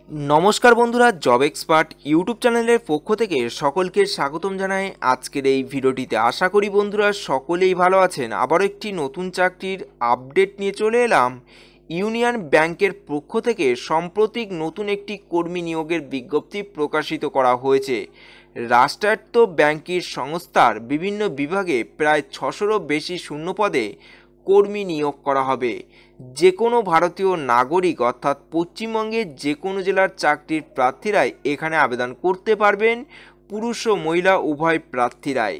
নমস্কার বন্ধুরা, job expert YouTube চ্যানেলের পক্ষ থেকে সকলকে স্বাগতম জানাই আজকের এই ভিডিওটিতে। আশা করি বন্ধুরা সকলেই ভালো আছেন। আবারও একটি নতুন চাকরির আপডেট নিয়ে চলে এলাম। ইউনিয়ন ব্যাংকের পক্ষ থেকে সাম্প্রতিক নতুন একটি কর্মী নিয়োগের বিজ্ঞপ্তি প্রকাশিত করা হয়েছে। রাষ্ট্রায়ত্ত ব্যাংকিং সংস্থার বিভিন্ন বিভাগে প্রায় 600-রও বেশি শূন্যপদে কর্মী নিয়োগ করা হবে। যে কোনো ভারতীয় নাগরিক অর্থাৎ পশ্চিমবঙ্গের যে কোনো জেলার চাকরির প্রার্থীরাই এখানে আবেদন করতে পারবেন, পুরুষ ও মহিলা উভয় প্রার্থীরাই।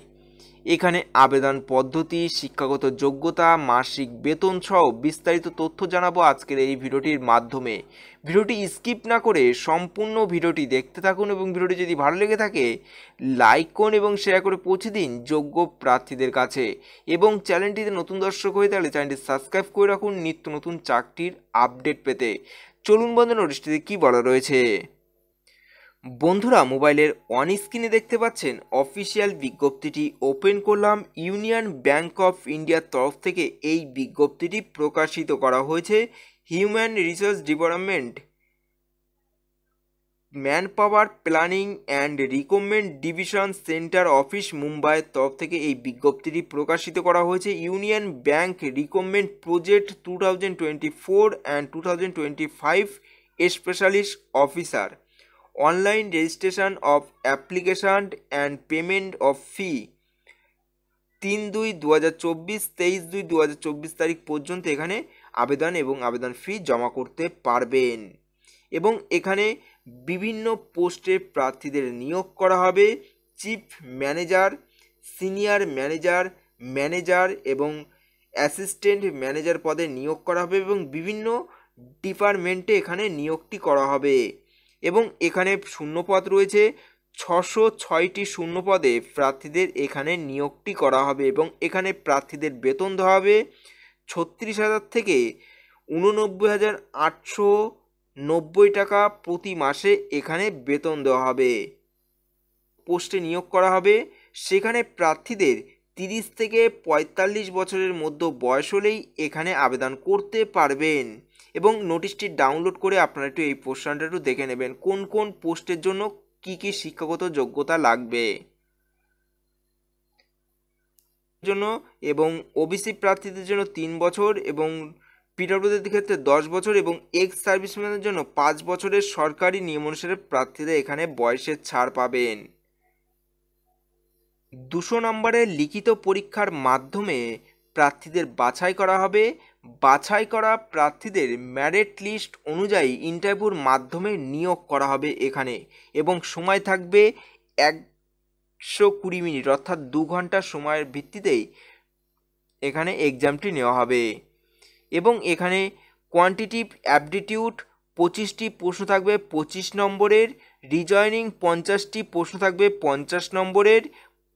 এখানে আবেদন পদ্ধতি, শিক্ষাগত যোগ্যতা, মাসিক বেতন সহ বিস্তারিত তথ্য জানাবো আজকের এই ভিডিওটির মাধ্যমে। ভিডিওটি স্কিপ না করে সম্পূর্ণ ভিডিওটি দেখতে থাকুন এবং ভিডিওটি যদি ভালো লেগে থাকে লাইক করুন এবং শেয়ার করে পৌঁছে দিন যোগ্য প্রার্থীদের কাছে। এবং চ্যানেলটিতে নতুন দর্শক হয়ে থাকলে চ্যানেলটি সাবস্ক্রাইব করে রাখুন নিত্য নতুন চাকরির আপডেট পেতে। চলুন বন্ধু, নোটিশটিতে কী বলা রয়েছে। বন্ধুরা, মোবাইলের অন স্ক্রিনে দেখতে পাচ্ছেন অফিসিয়াল বিজ্ঞপ্তিটি ওপেন করলাম। ইউনিয়ন ব্যাংক অফ ইন্ডিয়ার তরফ থেকে এই বিজ্ঞপ্তিটি প্রকাশিত করা হয়েছে। Human resource development manpower planning and recruitment division centre office মুম্বাইয়ের তরফ থেকে এই বিজ্ঞপ্তিটি প্রকাশিত করা হয়েছে। Union bank recruitment project 2024 and 2025 specialist officer, online registration of application and payment of fee 3/2/2024, 23/2/2024 তারিখ পর্যন্ত এখানে আবেদন এবং আবেদন ফি জমা করতে পারবেন। এবং এখানে বিভিন্ন পোস্টে প্রার্থীদের নিয়োগ করা হবে। Chief manager, senior manager, manager এবং অ্যাসিস্ট্যান্ট ম্যানেজার পদে নিয়োগ করা হবে এবং বিভিন্ন ডিপার্টমেন্টে এখানে নিয়োগটি করা হবে। এবং এখানে শূন্যপদ রয়েছে 606টি শূন্যপদে প্রার্থীদের এখানে নিয়োগটি করা হবে এবং এখানে প্রার্থীদের বেতন দেওয়া হবে 36,000 থেকে 89,890 টাকা প্রতি মাসে এখানে বেতন দেওয়া হবে। পোস্টে নিয়োগ করা হবে, সেখানে প্রার্থীদের 30 থেকে 45 বছরের মধ্যে বয়স হলেই এখানে আবেদন করতে পারবেন। এবং নোটিশটি ডাউনলোড করে আপনারা একটু এই পোস্টারটা একটু দেখে নেবেন কোন কোন পোস্টের জন্য কি কি শিক্ষাগত যোগ্যতা লাগবে জন্য। এবং ওবিসি প্রার্থীদের জন্য 3 বছর এবং পিডব্লিউডির ক্ষেত্রে 10 বছর এবং এক্স সার্ভিসম্যানের জন্য 5 বছরের সরকারি নিয়ম অনুসারে প্রার্থীরা এখানে বয়সের ছাড় পাবেন। 200 নম্বরের লিখিত পরীক্ষার মাধ্যমে প্রার্থীদের বাছাই করা হবে। বাছাই করা প্রার্থীদের মেরিট লিস্ট অনুযায়ী ইন্টারভিউর মাধ্যমে নিয়োগ করা হবে এখানে। এবং সময় থাকবে 120 মিনিট অর্থাৎ 2 ঘন্টা সময়ের ভিত্তিতেই এখানে এক্সামটি নেওয়া হবে। এবং এখানে কোয়ান্টিটিভ অ্যাপটিটিউড 25টি প্রশ্ন থাকবে 25 নম্বরের, রিজয়নিং 50টি প্রশ্ন থাকবে 50 নম্বরের,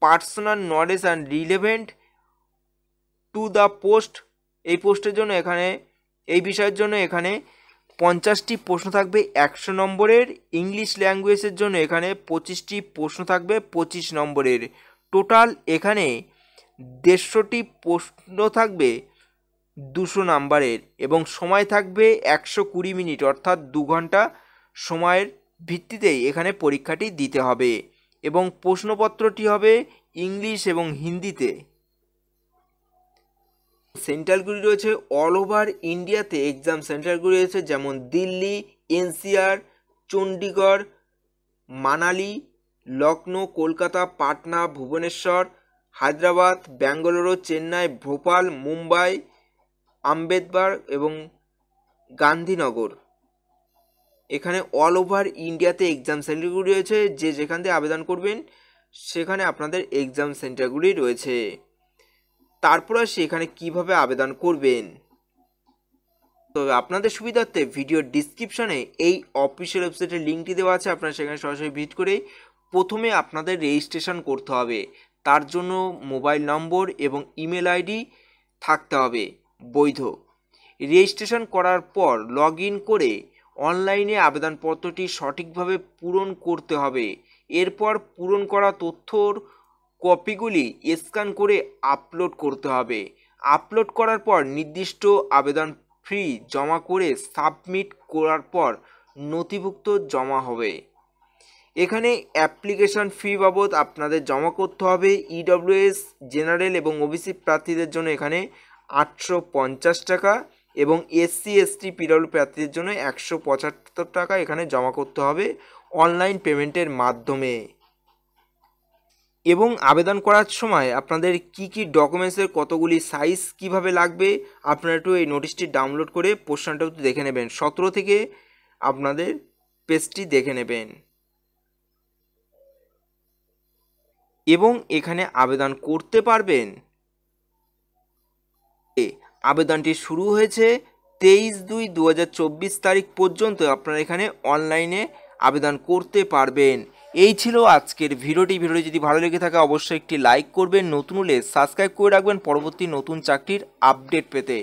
personal knowledge and relevant to the post এই পোস্টের জন্য এখানে এই বিষয়ের জন্য এখানে 50টি প্রশ্ন থাকবে 100 নম্বরের, ইংলিশ ল্যাঙ্গুয়েজের জন্য এখানে 25টি প্রশ্ন থাকবে 25 নম্বরের। টোটাল এখানে 150টি প্রশ্ন থাকবে 200 নম্বরের এবং সময় থাকবে 120 মিনিট অর্থাৎ 2 ঘন্টা সময়ের ভিত্তিতেই এখানে পরীক্ষাটি দিতে হবে। এবং প্রশ্নপত্রটি হবে ইংলিশ এবং হিন্দিতে। সেন্টারগুলি রয়েছে অল ওভার ইন্ডিয়াতে, এক্সাম সেন্টারগুলি রয়েছে যেমন দিল্লি, এনসিআর, চণ্ডীগড়, মানালি, লখনৌ, কলকাতা, পাটনা, ভুবনেশ্বর, হায়দ্রাবাদ, ব্যাঙ্গালোর, চেন্নাই, ভোপাল, মুম্বাই, আম্বেদকর এবং গান্ধীনগর। এখানে অল ওভার ইন্ডিয়াতে এক্সাম সেন্টারগুলি রয়েছে, যে যেখান থেকে আবেদন করবেন সেখানে আপনাদের এক্সাম সেন্টারগুলি রয়েছে। তারপর আসি এখানে কিভাবে আবেদন করবেন। তবে আপনাদের সুবিধার্থে ভিডিও ডিসক্রিপশনে এই অফিসিয়াল ওয়েবসাইটের লিঙ্কটি দেওয়া আছে, আপনারা সেখানে সরাসরি ভিজিট করে প্রথমে আপনাদের রেজিস্ট্রেশন করতে হবে। তার জন্য মোবাইল নম্বর এবং ইমেল আইডি থাকতে হবে বৈধ। রেজিস্ট্রেশন করার পর লগ ইন করে অনলাইনে আবেদনপত্রটি সঠিকভাবে পূরণ করতে হবে। এরপর পূরণ করা তথ্যর কপিগুলি স্ক্যান করে আপলোড করতে হবে। আপলোড করার পর নির্দিষ্ট আবেদন ফি জমা করে সাবমিট করার পর নথিভুক্ত জমা হবে। এখানে অ্যাপ্লিকেশন ফি বাবদ আপনাদের জমা করতে হবে ইডব্লিউএস জেনারেল এবং ওবিসি প্রার্থীদের জন্য এখানে 850 টাকা এবং এসসি এসটি পিডব্লিউ প্রার্থীদের জন্য 175 টাকা এখানে জমা করতে হবে অনলাইন পেমেন্টের মাধ্যমে। এবং আবেদন করার সময় আপনাদের কি কি ডকুমেন্টসের কতগুলি সাইজ কিভাবে লাগবে আপনারা একটু এই নোটিশটি ডাউনলোড করে পোর্শনটাও দেখে নেবেন। 17 থেকে আপনাদের পেজটি দেখে নেবেন এবং এখানে আবেদন করতে পারবেন। আবেদনটি শুরু হয়েছে 23/2/2024 তারিখ পর্যন্ত আপনারা এখানে অনলাইনে আবেদন করতে পারবেন। এই ছিল আজকের ভিডিওটি যদি ভালো লেগে থাকে অবশ্যই একটি লাইক করবেন, নতুন হলে সাবস্ক্রাইব করে রাখবেন পরবর্তী নতুন চাকরির আপডেট পেতে।